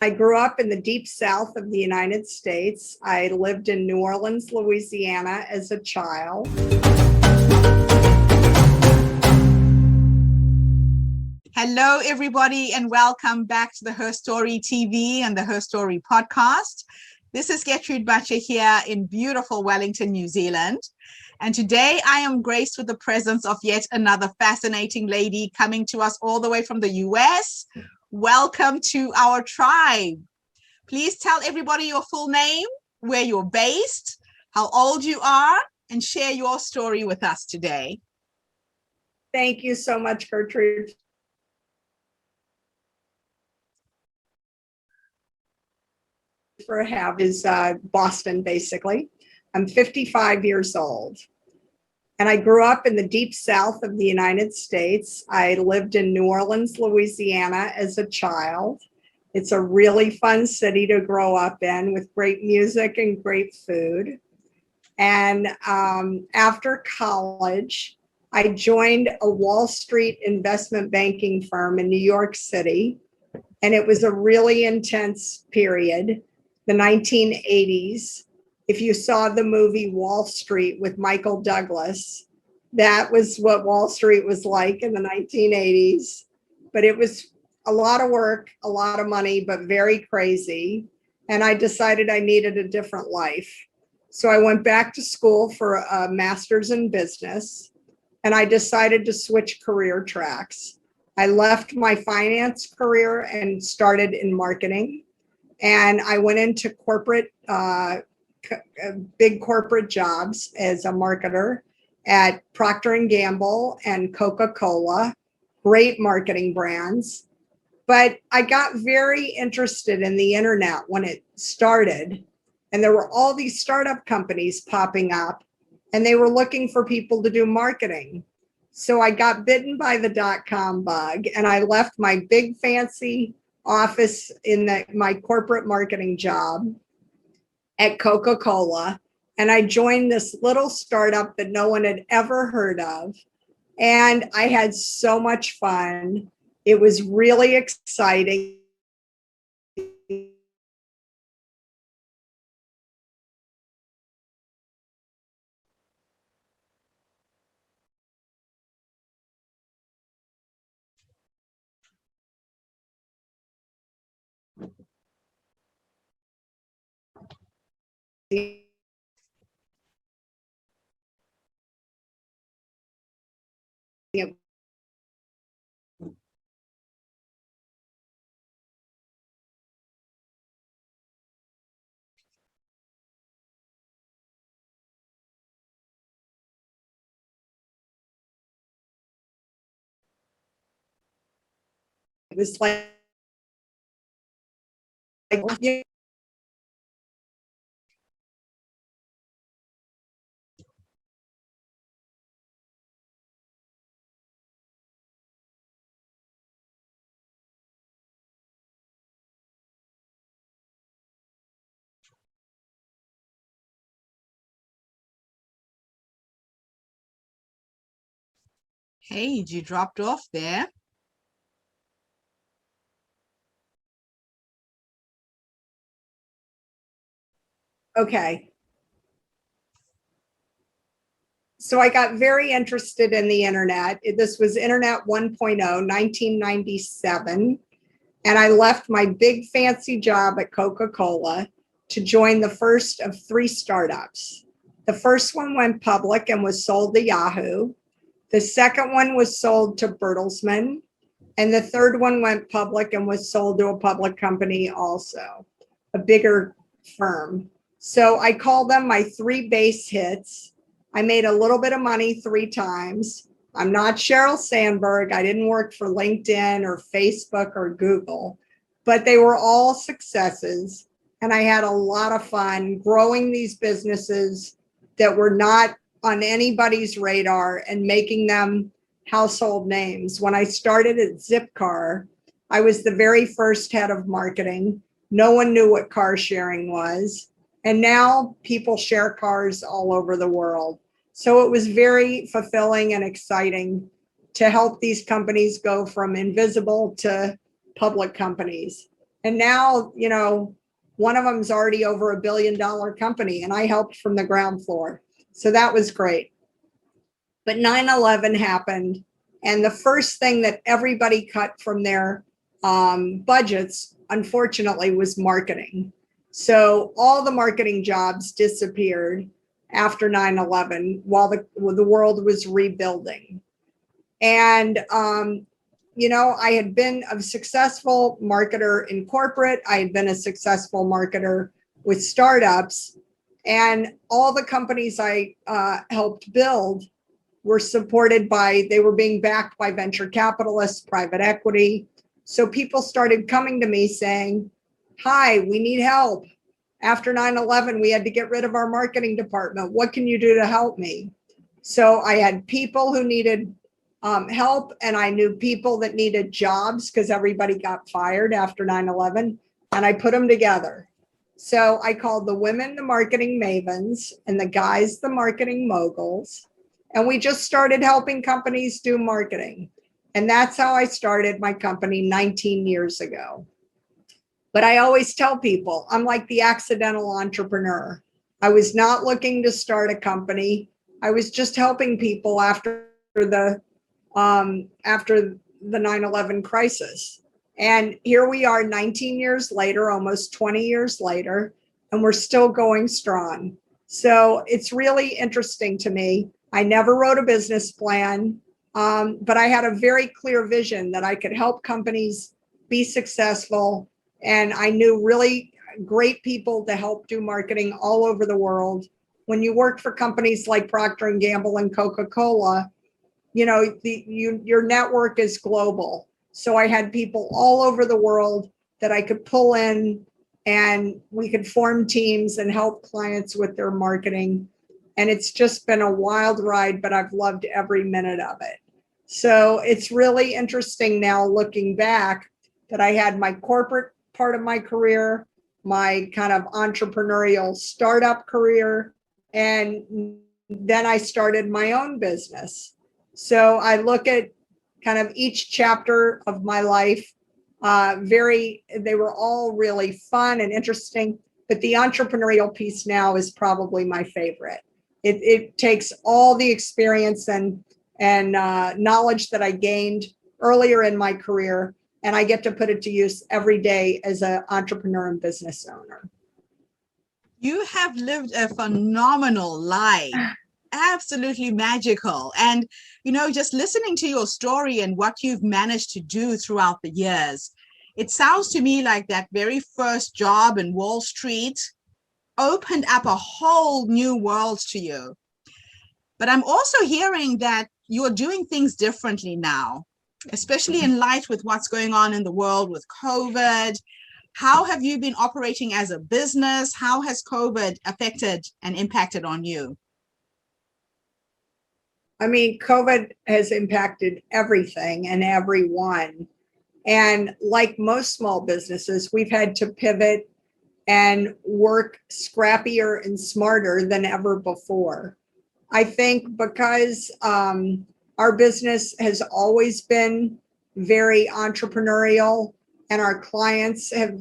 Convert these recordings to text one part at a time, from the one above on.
I grew up in the deep south of the United States. I lived in New Orleans, Louisiana as a child. Hello, everybody, and welcome back to the Herstory TV and the Herstory podcast. This is Gertrude Butcher here in beautiful Wellington, New Zealand. And today I am graced with the presence of yet another fascinating lady coming to us all the way from the US. Welcome to our tribe. Please tell everybody your full name, where you're based, how old you are, and share your story with us today. Thank you so much, Gertrude. For is Boston, basically. I'm 55 years old. And I grew up in the deep south of the United States. I lived in New Orleans, Louisiana as a child. It's a really fun city to grow up in with great music and great food. And after college, I joined a Wall Street investment banking firm in New York City. And it was a really intense period, the 1980s. If you saw the movie Wall Street with Michael Douglas, that was what Wall Street was like in the 1980s. But it was a lot of work, a lot of money, but very crazy. And I decided I needed a different life. So I went back to school for a master's in business, and I decided to switch career tracks. I left my finance career and started in marketing. And I went into corporate big corporate jobs as a marketer at Procter & Gamble and Coca-Cola, great marketing brands. But I got very interested in the internet when it started, and there were all these startup companies popping up, and they were looking for people to do marketing. So I got bitten by the dot-com bug, and I left my big fancy office in my corporate marketing job at Coca-Cola, and I joined this little startup that no one had ever heard of. And I had so much fun. It was really exciting. It was like Paige, you dropped off there. okay. So I got very interested in the internet. This was Internet 1.0, 1997. And I left my big fancy job at Coca-Cola to join the first of 3 startups. The first one went public and was sold to Yahoo. The second one was sold to Bertelsmann. And the third one went public and was sold to a public company also, a bigger firm. So I call them my 3 base hits. I made a little bit of money 3 times. I'm not Sheryl Sandberg. I didn't work for LinkedIn or Facebook or Google, but they were all successes. And I had a lot of fun growing these businesses that were not on anybody's radar and making them household names. When I started at Zipcar, I was the very first head of marketing. No one knew what car sharing was. And now people share cars all over the world. So it was very fulfilling and exciting to help these companies go from invisible to public companies. And now, one of them's already over $1 billion company, and I helped from the ground floor. So that was great. But 9/11 happened, and the first thing that everybody cut from their budgets, unfortunately, was marketing. So all the marketing jobs disappeared after 9/11 while the world was rebuilding. And I had been a successful marketer in corporate. I had been a successful marketer with startups, and all the companies I helped build were they were being backed by venture capitalists, private equity. So people started coming to me saying, hi, we need help. After 9/11, we had to get rid of our marketing department. What can you do to help me? So I had people who needed help, and I knew people that needed jobs because everybody got fired after 9/11, and I put them together. So I called the women the marketing mavens and the guys the marketing moguls. And we just started helping companies do marketing. And that's how I started my company 19 years ago. But I always tell people, I'm like the accidental entrepreneur. I was not looking to start a company. I was just helping people after the 9/11 crisis. And here we are 19 years later, almost 20 years later, and we're still going strong. So it's really interesting to me. I never wrote a business plan, but I had a very clear vision that I could help companies be successful. And I knew really great people to help do marketing all over the world. When you work for companies like Procter & Gamble and Coca-Cola, your network is global. So I had people all over the world that I could pull in, and we could form teams and help clients with their marketing. And it's just been a wild ride, but I've loved every minute of it. So it's really interesting now looking back that I had my corporate part of my career, my kind of entrepreneurial startup career, and then I started my own business. So I look at kind of each chapter of my life, they were all really fun and interesting, but the entrepreneurial piece now is probably my favorite. It takes all the experience and knowledge that I gained earlier in my career, and I get to put it to use every day as an entrepreneur and business owner. You have lived a phenomenal life, absolutely magical. And, just listening to your story and what you've managed to do throughout the years, it sounds to me like that very first job in Wall Street opened up a whole new world to you. But I'm also hearing that you're doing things differently now, especially in light with what's going on in the world with COVID. How have you been operating as a business? How has COVID affected and impacted on you? I mean, COVID has impacted everything and everyone. And like most small businesses, we've had to pivot and work scrappier and smarter than ever before. I think because our business has always been very entrepreneurial, and our clients have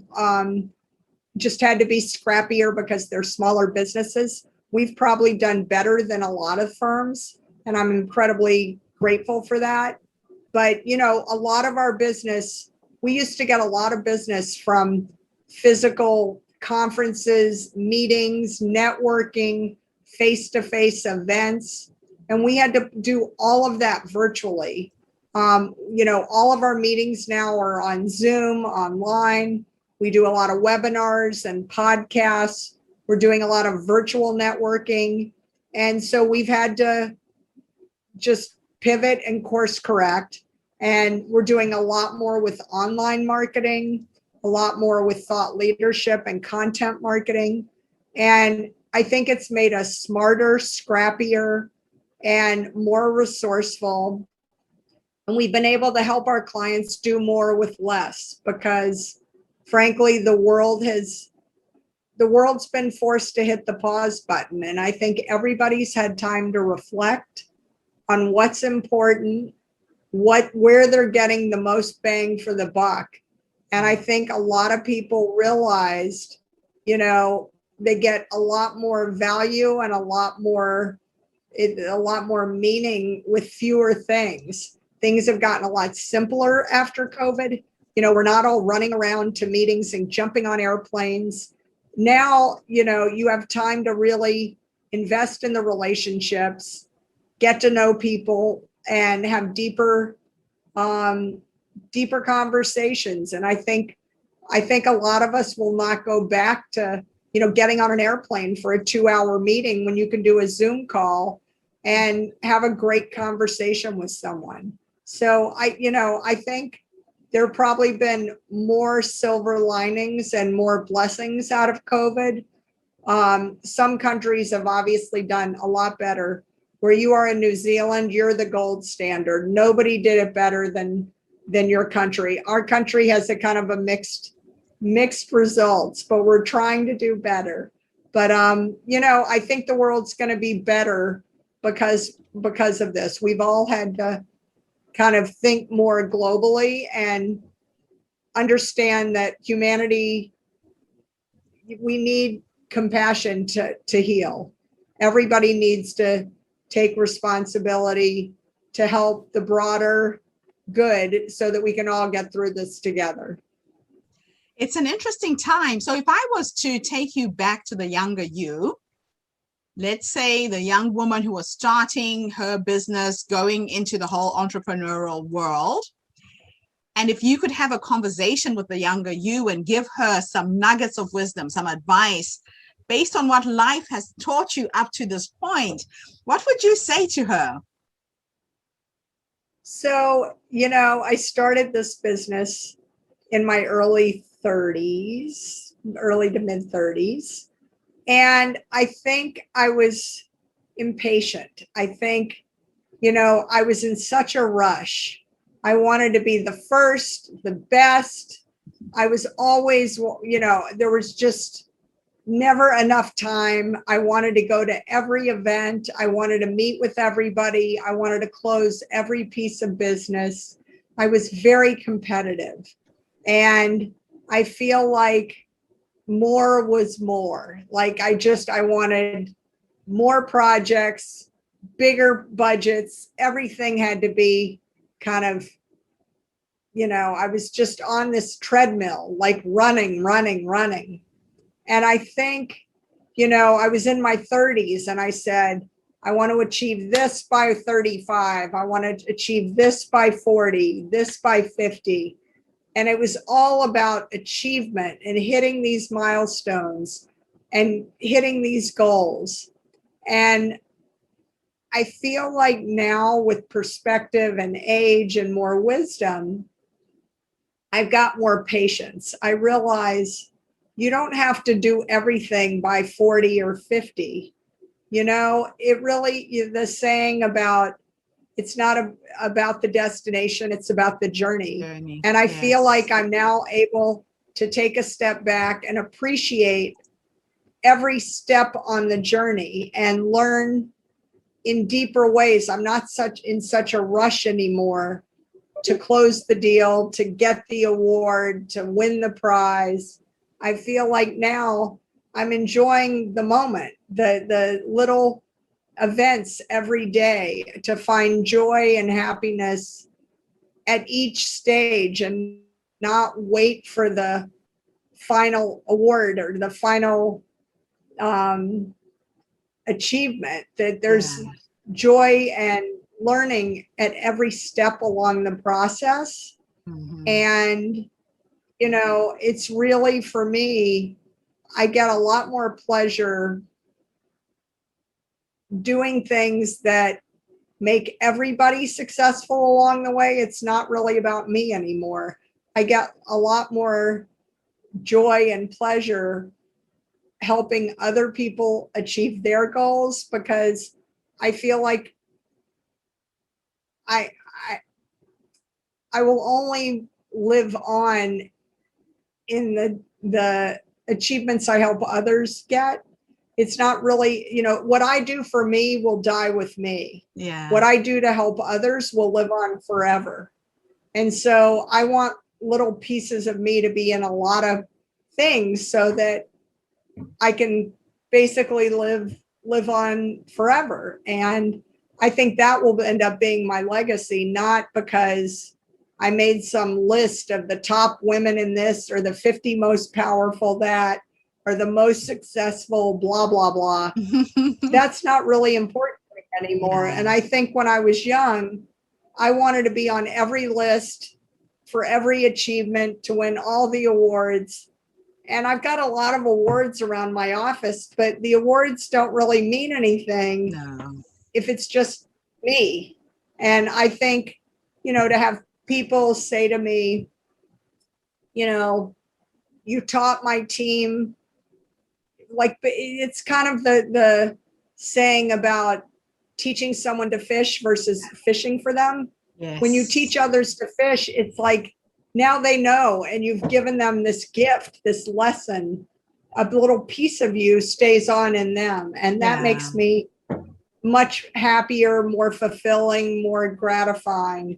just had to be scrappier because they're smaller businesses. We've probably done better than a lot of firms, and I'm incredibly grateful for that. But, a lot of our business, we used to get a lot of business from physical conferences, meetings, networking, face-to-face events, and we had to do all of that virtually. All of our meetings now are on Zoom, online. We do a lot of webinars and podcasts. We're doing a lot of virtual networking. And so we've had to just pivot and course correct. And we're doing a lot more with online marketing, a lot more with thought leadership and content marketing. And I think it's made us smarter, scrappier, and more resourceful. And we've been able to help our clients do more with less because, frankly, the world's been forced to hit the pause button. And I think everybody's had time to reflect on what's important, where they're getting the most bang for the buck. And I think a lot of people realized, you know, they get a lot more value and a lot more meaning with fewer things. Things have gotten a lot simpler after COVID. You know, we're not all running around to meetings and jumping on airplanes. Now, you know, you have time to really invest in the relationships, get to know people, and have deeper conversations. And I think a lot of us will not go back to, you know, getting on an airplane for a 2-hour meeting when you can do a Zoom call and have a great conversation with someone. So I think there have probably been more silver linings and more blessings out of COVID. Some countries have obviously done a lot better. Where you are in New Zealand, you're the gold standard. Nobody did it better than your country. Our country has a kind of a mixed results, but we're trying to do better. But I think the world's going to be better because of this. We've all had to kind of think more globally and understand that humanity, we need compassion to heal. Everybody needs to take responsibility to help the broader good so that we can all get through this together. It's an interesting time. So if I was to take you back to the younger you, let's say the young woman who was starting her business, going into the whole entrepreneurial world, and if you could have a conversation with the younger you and give her some nuggets of wisdom, some advice based on what life has taught you up to this point, what would you say to her? So, I started this business in my early to mid 30s. And I think I was impatient. I think, I was in such a rush. I wanted to be the first, the best. I was always, there was just never enough time. I wanted to go to every event. I wanted to meet with everybody. I wanted to close every piece of business. I was very competitive. And I feel like more was more. Like I wanted more projects, bigger budgets. Everything had to be kind of, I was just on this treadmill, like running. And I think, I was in my 30s and I said, I want to achieve this by 35. I want to achieve this by 40, this by 50. And it was all about achievement and hitting these milestones and hitting these goals. And I feel like now with perspective and age and more wisdom, I've got more patience. I realize you don't have to do everything by 40 or 50. It really, the saying about it's not about the destination, it's about the journey. And I feel like I'm now able to take a step back and appreciate every step on the journey and learn in deeper ways. I'm not in such a rush anymore to close the deal, to get the award, to win the prize. I feel like now I'm enjoying the moment, the little events every day, to find joy and happiness at each stage and not wait for the final award or the final achievement. That there's joy and learning at every step along the process. Mm-hmm. And it's really, for me, I get a lot more pleasure doing things that make everybody successful along the way. It's not really about me anymore. I get a lot more joy and pleasure helping other people achieve their goals, because I feel like I will only live on in the achievements I help others get. It's not really, what I do for me will die with me. Yeah. What I do to help others will live on forever. And so I want little pieces of me to be in a lot of things so that I can basically live on forever. And I think that will end up being my legacy, not because I made some list of the top women in this or the 50 most powerful that or the most successful, blah, blah, blah. That's not really important anymore. Yeah. And I think when I was young, I wanted to be on every list for every achievement, to win all the awards. And I've got a lot of awards around my office, but the awards don't really mean anything if it's just me. And I think, to have people say to me, you taught my team, like, it's kind of the saying about teaching someone to fish versus fishing for them. Yes. When you teach others to fish, it's like now they know, and you've given them this gift, this lesson. A little piece of you stays on in them, and that makes me much happier, more fulfilling, more gratifying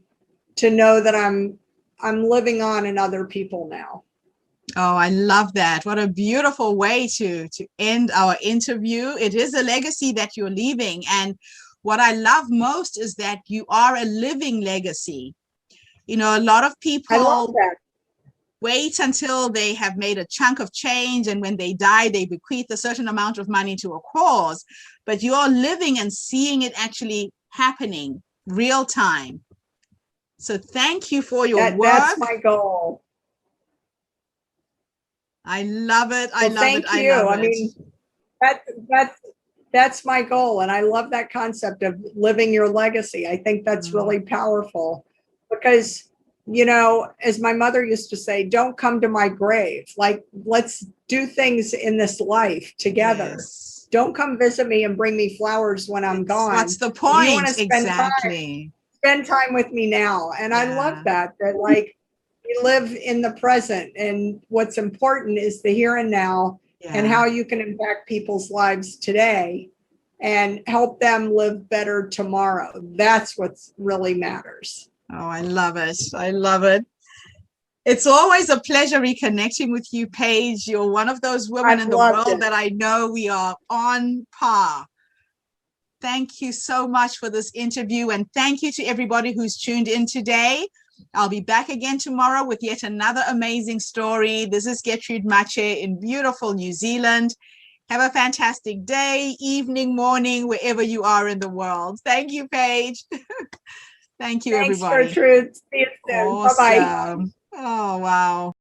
to know that I'm living on in other people now. Oh, I love that. What a beautiful way to end our interview. It is a legacy that you're leaving. And what I love most is that you are a living legacy. A lot of people wait until they have made a chunk of change, and when they die, they bequeath a certain amount of money to a cause. But you're living and seeing it actually happening real time. So thank you for your work. That's my goal. I love it. I love it. Thank you. I mean, that's my goal. And I love that concept of living your legacy. I think that's really powerful because, as my mother used to say, don't come to my grave. Like, let's do things in this life together. Yes. Don't come visit me and bring me flowers when I'm gone. What's the point? You want to spend time with me now. And I love that like, we live in the present, and what's important is the here and now and how you can impact people's lives today and help them live better tomorrow. That's what really matters. Oh, I love it. I love it. It's always a pleasure reconnecting with you, Paige. You're one of those women in the world that I know we are on par. Thank you so much for this interview, and thank you to everybody who's tuned in today. I'll be back again tomorrow with yet another amazing story. This is Gertrude Mache in beautiful New Zealand. Have a fantastic day, evening, morning, wherever you are in the world. Thank you, Paige. Thank you, everybody. Thanks, Gertrude. See you soon. Awesome. Bye-bye. Oh, wow.